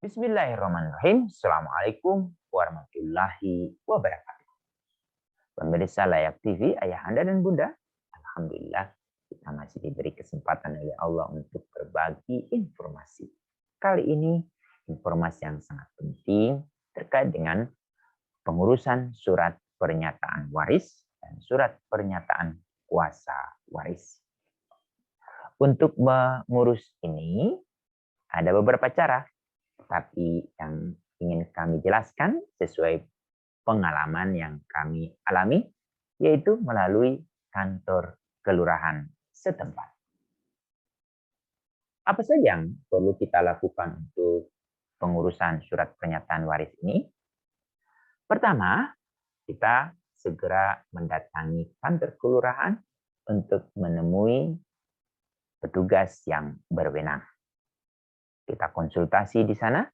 Bismillahirrahmanirrahim. Assalamualaikum warahmatullahi wabarakatuh. Pemirsa Layak TV, Ayahanda dan Bunda, Alhamdulillah kita masih diberi kesempatan oleh Allah untuk berbagi informasi. Kali ini informasi yang sangat penting terkait dengan pengurusan surat pernyataan waris dan surat pernyataan kuasa waris. Untuk mengurus ini ada beberapa cara, tapi yang ingin kami jelaskan sesuai pengalaman yang kami alami, yaitu melalui kantor kelurahan setempat. Apa saja yang perlu kita lakukan untuk pengurusan surat pernyataan waris ini? Pertama, kita segera mendatangi kantor kelurahan untuk menemui petugas yang berwenang. Kita konsultasi di sana,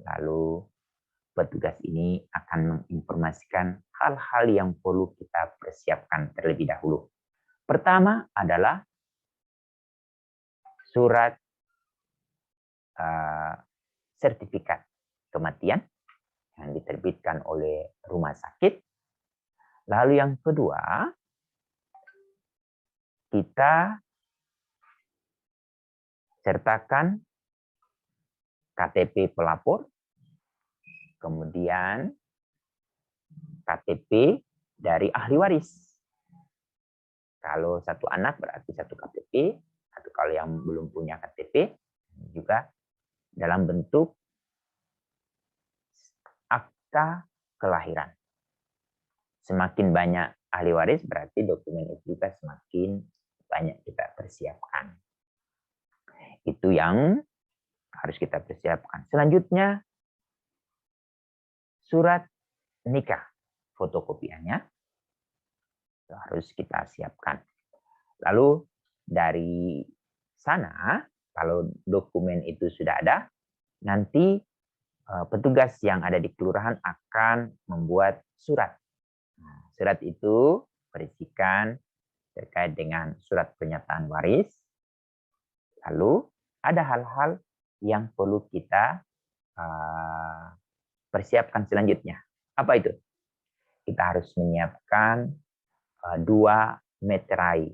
lalu petugas ini akan menginformasikan hal-hal yang perlu kita persiapkan terlebih dahulu. Pertama adalah surat sertifikat kematian yang diterbitkan oleh rumah sakit. Lalu yang kedua, kita sertakan KTP pelapor, kemudian KTP dari ahli waris. Kalau satu anak berarti satu KTP, atau kalau yang belum punya KTP juga dalam bentuk akta kelahiran. Semakin banyak ahli waris berarti dokumen itu juga semakin banyak kita persiapkan. Itu yang harus kita persiapkan. Selanjutnya, surat nikah, fotokopiannya harus kita siapkan. Lalu dari sana, kalau dokumen itu sudah ada, nanti petugas yang ada di kelurahan akan membuat surat. Surat itu berisikan terkait dengan surat pernyataan waris. Lalu ada hal-hal yang perlu kita persiapkan selanjutnya. Apa itu? Kita harus menyiapkan 2 meterai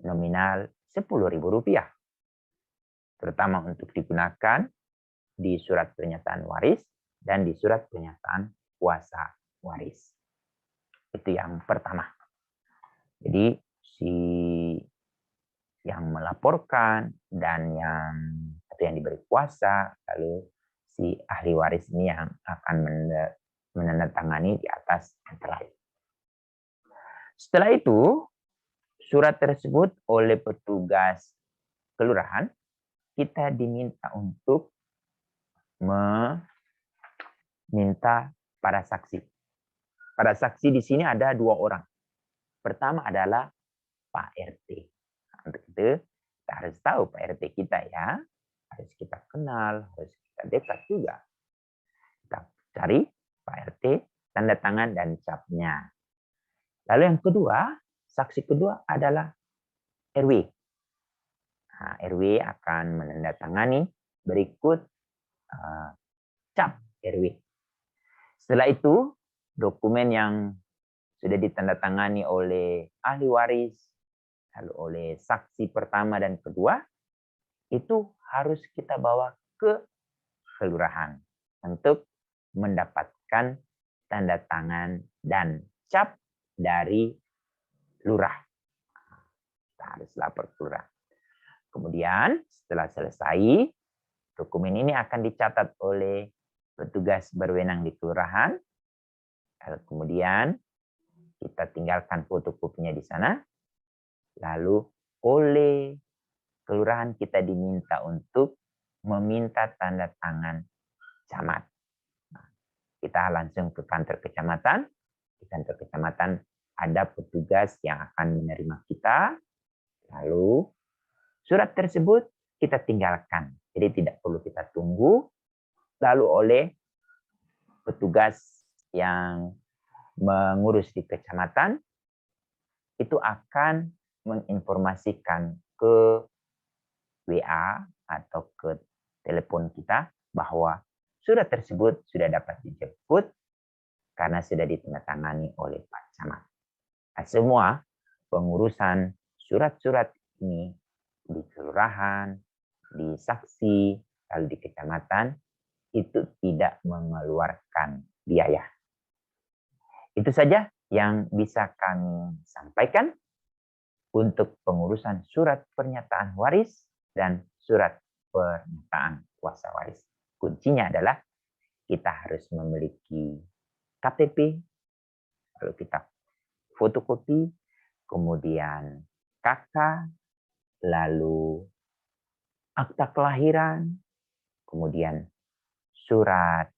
nominal Rp10.000, terutama untuk digunakan di surat pernyataan waris dan di surat pernyataan kuasa waris. Itu yang pertama. Jadi si yang melaporkan dan yang diberi kuasa, lalu si ahli waris ini yang akan menandatangani di atas meterai. Setelah itu, surat tersebut oleh petugas kelurahan, kita diminta untuk meminta para saksi. Para saksi di sini ada 2 orang. Pertama adalah Pak RT. Untuk itu, kita harus tahu Pak RT kita ya. Harus kita kenal, harus kita dekat juga. Kita cari Pak RT, tanda tangan dan capnya. Lalu yang kedua, saksi kedua adalah RW. Nah, RW akan menandatangani berikut cap RW. Setelah itu, dokumen yang sudah ditandatangani oleh ahli waris, lalu oleh saksi pertama dan kedua, itu harus kita bawa ke kelurahan untuk mendapatkan tanda tangan dan cap dari lurah. Kita harus lapor ke lurah. Kemudian setelah selesai, dokumen ini akan dicatat oleh petugas berwenang di kelurahan. Kemudian kita tinggalkan fotokopinya di sana. Lalu oleh kelurahan kita diminta untuk meminta tanda tangan camat. Kita langsung ke kantor kecamatan. Di kantor kecamatan ada petugas yang akan menerima kita. Lalu surat tersebut kita tinggalkan. Jadi tidak perlu kita tunggu. Lalu oleh petugas yang mengurus di kecamatan itu akan menginformasikan ke WA atau ke telepon kita bahwa surat tersebut sudah dapat dijemput karena sudah ditandatangani oleh Pak Camat. Nah, semua pengurusan surat-surat ini di kelurahan, di saksi, lalu di kecamatan, itu tidak mengeluarkan biaya. Itu saja yang bisa kami sampaikan untuk pengurusan surat pernyataan waris dan surat pernyataan kuasa waris. Kuncinya adalah kita harus memiliki KTP, lalu kita fotokopi, kemudian KK, lalu akta kelahiran, kemudian surat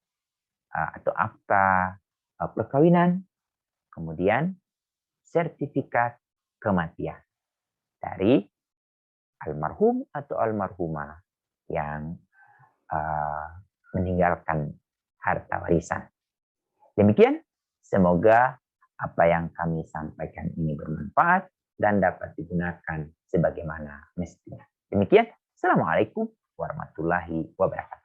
atau akta perkawinan, kemudian sertifikat kematian dari almarhum atau almarhumah yang meninggalkan harta warisan. Demikian, semoga apa yang kami sampaikan ini bermanfaat dan dapat digunakan sebagaimana mestinya. Demikian, Assalamualaikum warahmatullahi wabarakatuh.